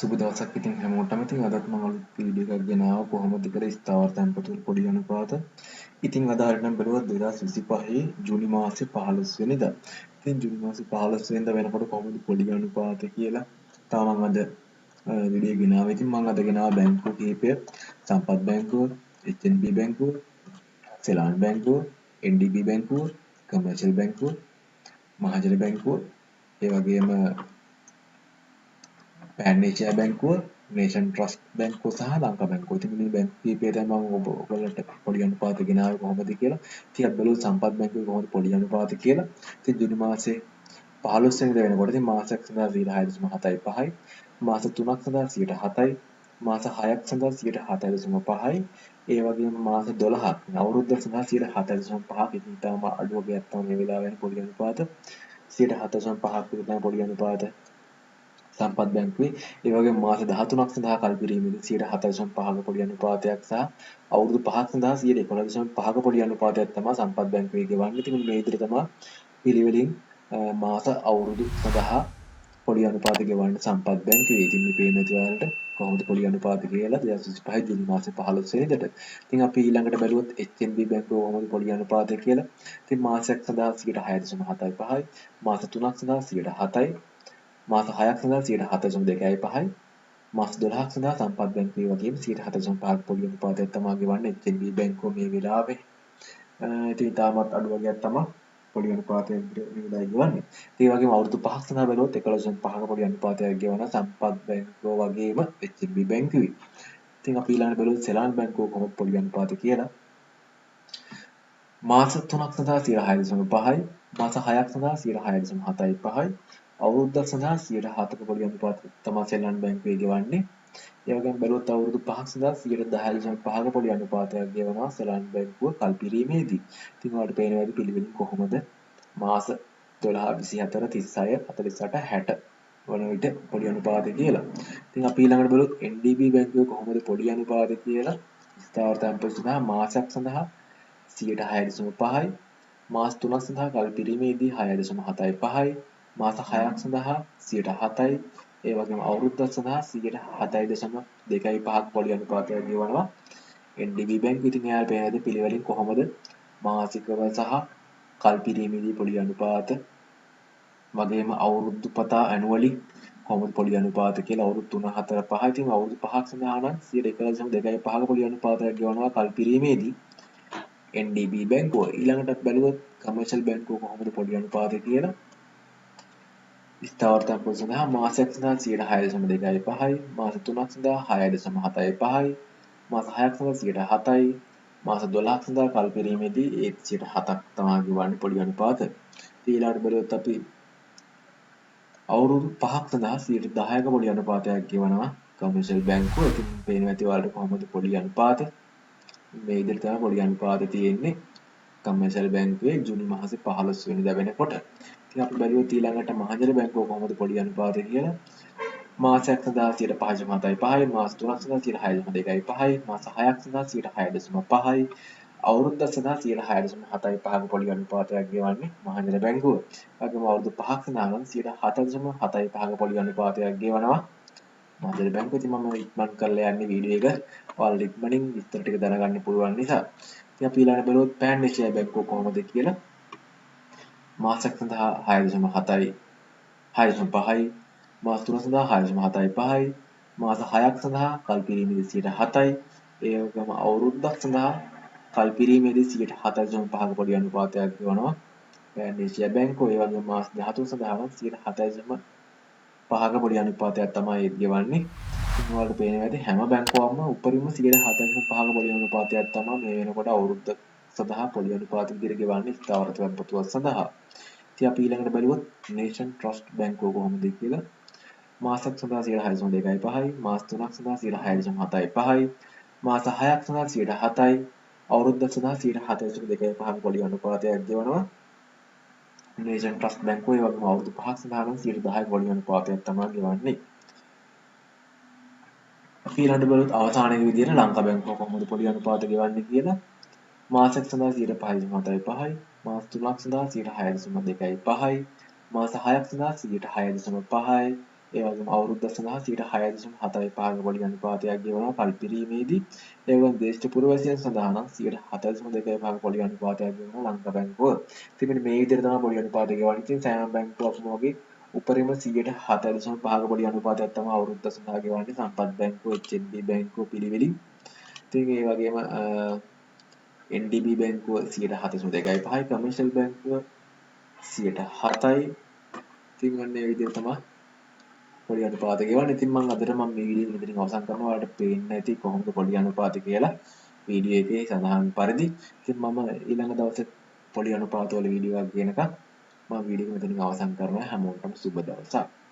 සුබ දවසක් ඉතින් හැමෝටම. ඉතින් අදත් මම අලුත් වීඩියෝ එකක් ගෙනාවා කොහොමද කියලා ස්ථාවර තැන්පතු වල පොඩි අනුපාත. ඉතින් අද හරිනම් බැලුවා 2025 ජූනි මාසේ 15 වෙනිදා. ඉතින් ජූනි මාසේ 15 වෙනිදා වෙනකොට කොහොමද පොඩි අනුපාත කියලා තමයි මම අද වීඩියෝ ගෙනාවා. ඉතින් මම අද ගෙනාවා බැංකුව කිහිපය. සම්පත් බැංකුව, HNB බැංකුව, සෙලාන් බැංකුව, NDB බැංකුව, කමර්ෂල් බැංකුව, මහජන බැංකුව, ඒ වගේම පෑන් බැංකුව, නේෂන් ට්‍රස්ට් බැංකුව සහ ලංකා බැංකුව. ඉතින් මේ බැංකු කීපය තමයි මම ඔයගොල්ලන්ට පොඩි අනුපාත ගෙනාවේ කොහොමද කියලා. ඉතින් අපි බලමු සම්පත් බැංකුවේ කොහොමද පොඩි අනුපාත කියලා. ඉතින් ජූනි මාසේ 15 වෙනිදා වෙනකොට ඉතින් මාසයක් සඳහා 6.75යි, මාස 3ක් සඳහා 7යි, මාස 6ක් සඳහා 7.5යි, ඒ වගේම මාස 12ක් අවුරුද්දක් සඳහා 7.5ක්. ඉතින් තාම අඩු වගේක් තමයි මේ වෙලාවේ යන පොඩි අනුපාත. 7.5ක් විතර තමයි පොඩි අනුපාත සම්පත් බැංකුවේ. ඒ වගේම මාස 13ක් සඳහා කල්පිරීමේදී 7.5ක පොඩි අනුපාතයක් සහ අවුරුදු 5ක් සඳහා 11.5ක පොඩි අනුපාතයක් තමයි සම්පත් බැංකුවේ ගෙවන්නේ. ඉතින් මේ විදිහට තමයි පිළිවෙලින් මාස අවුරුදු සඳහා පොඩි අනුපාත ගෙවන්න සම්පත් බැංකුවේ. ඉතින් මේ පේන ඇති ඔයාලට කොහොමද පොඩි අනුපාත කියලා 2025 ජූනි මාසේ 15 වෙනිදාට. ඉතින් අපි ඊළඟට බැලුවොත් HNB බැංකුව කොහොමද පොඩි අනුපාතය කියලා. ඉතින් මාසයක් සඳහා 6.75යි, මාස 3ක් සඳහා 7යි, මාස 6ක් සඳහා 7.2යි, මාස 12ක් සඳහා සම්පත් බැංකුවේ වගේම 7.5ක පොඩි අනුපාතයක් තමයි ගෙවන්නේ HNB බැංකුව මේ වෙලාවේ. ඉතින් තාමත් අඩු වගේක් තමයි පොඩි අනුපාතයක් මේ වෙලාවේ ගෙවන්නේ. ඒ වගේම අවුරුදු 5ක් සඳහා බැලුවොත් 11.5ක පොඩි අනුපාතයක් ගෙවන සම්පත් බැංකුව වගේම HNB බැංකුවේ. ඉතින් අපි ඊළඟට බලමු සෙලාන් බැංකුව කොහොමද පොඩි අනුපාත කියලා. මාස 3ක් සඳහා 6.5යි, මාස 6ක් සඳහා 6.75යි, අවුරුද්දක් සඳහා 7ක පොඩි අනුපාතයක් තමයි සෙලාන් බැංකුවේ ගෙවන්නේ. ඒ වගේම බැලුවොත් අවුරුදු 5ක් සඳහා 10.5ක පොඩි අනුපාතයක් ගෙවනවා සෙලාන් බැංකුව කල්පිරීමේදී. ඉතින් ඔයාලට පේනවා ඇති පිළිවෙලින් කොහොමද මාස 12, 24, 36, 48, 60 වන විට පොඩි අනුපාතය කියලා. ඉතින් අපි ඊළඟට බලමු NDB බැංකුවේ කොහොමද පොඩි අනුපාතය කියලා. ස්ථාවර තැන්පතු සඳහා මාසයක් සඳහා 6.5යි, මාස 3ක් සඳහා කල්පිරීමේදී 6.75යි, මාස 6ක් සඳහා 7යි, ඒ වගේම අවුරුද්දක් සඳහා 7.2.5ක් පොඩි අනුපාතයක් ගෙවනවා NDB බැංකුව. ඉතින් එයාලා පේනද පිළිවෙලින් කොහොමද මාසිකව සහ කල්පිරීමේදී පොඩි අනුපාත වගේම අවුරුදු පතා ඇනුවලි කොහොමද පොඩි අනුපාත කියලා අවුරුදු 3 4 5. ඉතින් අවුරුදු 5ක් සඳහා නම් 1.2.5ක පොඩි අනුපාතයක් ගෙවනවා කල්පිරීමේදී NDB බැංකුව. ඊළඟට බැලුවොත් කමර්ෂල් බැංකුව කොහොමද පොඩි අනුපාතය කියලා. ස්ථාවර තැන්පතු සඳහා මාසයක් සඳහා 6.25යි, මාස 3ක් සඳහා 6.75යි, මාස 6ක් සඳහා 7යි, මාස 12ක් සඳහා කල්පිරීමේදී ඒත් 7ක් තමයි ගෙවන්නේ පොඩි අනුපාත. ඊළඟට බැලුවොත් අපි අවුරුදු 5ක් සඳහා 10ක පොඩි අනුපාතයක් ගෙවනවා කමර්ෂල් බැංකුව. ඉතින් පේනවා ඇති ඔයාලට කොහොමද පොඩි අනුපාත. මේ විදිහට තමයි පොඩි අනුපාත තියෙන්නේ කමර්ෂල් බැංකුවේ ජූනි මාසේ 15 වෙනිදා වෙනකොට. ඉතින් අපි බලුවොත් ඊළඟට මහජන බැංකුව කොහොමද පොඩි අනුපාතය කියලා. මාසයක් සඳහා 5.75යි, මාස 3ක් සඳහා 6.2යි, මාස 6ක් සඳහා 6.5යි, අවුරුද්දක් සඳහා 6.75ක පොඩි අනුපාතයක් ගෙවන්නේ මහජන බැංකුව. වගේම අවුරුදු 5ක් සඳහා නම් 7.75ක පොඩි අනුපාතයක් ගෙවනවා මහජන බැංකුව. ඉතින් මම ඉක්මන් කරලා යන්නේ වීඩියෝ එක ඔයාලට ඉක්මනින් විස්තර ටික දැනගන්න පුළුවන් නිසා. ඉතින් අපි ඊළඟට බලුවොත් පෑන් බැංකුව කොහොමද කියලා. මාසයක් සඳහා 6.7යි, 6.5යි, මාස 3 සඳහා 6.75යි, මාස 6ක් සඳහා කල්පිරීමේදී 7යි, ඒ වගේම අවුරුද්දක් සඳහා කල්පිරීමේදී 7.5ක පොඩි අනුපාතයක් ගෙවනවා පෑන් බැංකුව. ඒ වගේම මාස 13 සඳහා නම් 7.5ක පොඩි අනුපාතයක් තමයි ඒත් ගෙවන්නේ. ඉතින් ඔයාලට පේනවා ඇති හැම බැංකුවක්ම උඩරිම 7.5ක පොඩි අනුපාතයක් තමයි මේ වෙනකොට අවුරුද්ද සඳහා පොඩි අනුපාත විදිහට ගෙවන්නේ ස්ථාවර තැන්පතුවක් සඳහා. ඉතින් අපි ඊළඟට බලුවොත් නේෂන් ට්‍රස්ට් බැංකුව කොහොමද කියලා. මාසයක් සඳහා 6.2.5යි, මාස 3ක් සඳහා 6.7.5යි, මාස 6ක් සඳහා 7යි, අවුරුද්දක් සඳහා 7.2.5ක පොඩි අනුපාතයක් ගෙවනවා නේෂන් ට්‍රස්ට් බැංකුව. ඒ වගේම අවුරුදු 5ක් සඳහා නම් 10ක පොඩි අනුපාතයක් තමයි ගෙවන්නේ. අපි ඊළඟට බලුවොත් අවසානයේ විදිහට ලංකා බැංකුව කොහොමද පොඩි අනුපාත ගෙවන්නේ කියලා. මාසයක් සඳහා 5.75යි, මාස 3ක් සඳහා 6.2.5යි, මාස 6ක් සඳහා 6.5යි, ඒ වගේම අවුරුද්ද සඳහා 6.75ක පොලි අනුපාතයක් ගෙවනවා කල්පිරීමේදී. ඒ වගේම දේශීය පුරවැසියන් සඳහා නම් 7.2.5ක පොලි අනුපාතයක් ගෙවනවා ලංකා බැංකුව. ඉතින් මෙන්න මේ විදිහට තමයි පොලි අනුපාතය ගෙවන්නේ. ඉතින් සෑම බැංකුවක්ම වගේ උපරිම 7.5ක පොලි අනුපාතයක් තමයි අවුරුද්ද සඳහා ගෙවන්නේ. සම්පත් බැංකුව, HNB බැංකුව පිළිවෙලින්. ඉතින් ඒ වගේම NDB බැංකුව 7.2.5යි, කමර්ෂල් බැංකුව 7%යි. ඉතින් අන්න ඒ විදිහට තමයි පොලි අනුපාතය ගෙවන්නේ. ඉතින් අදට මම මේ වීඩියෝ එක මෙතනින් අවසන් කරනවා. ඔයාලට පේන්න ඇති කොහොමද පොලි අනුපාතය කියලා වීඩියෝ එකේ සඳහන් පරිදි. ඉතින් මම ඊළඟ දවසේ පොලි අනුපාත වල වීඩියෝ එකක් ගෙනකම් මම වීඩියෝ එක මෙතනින් අවසන් කරනවා. හැමෝටම සුබ දවසක්.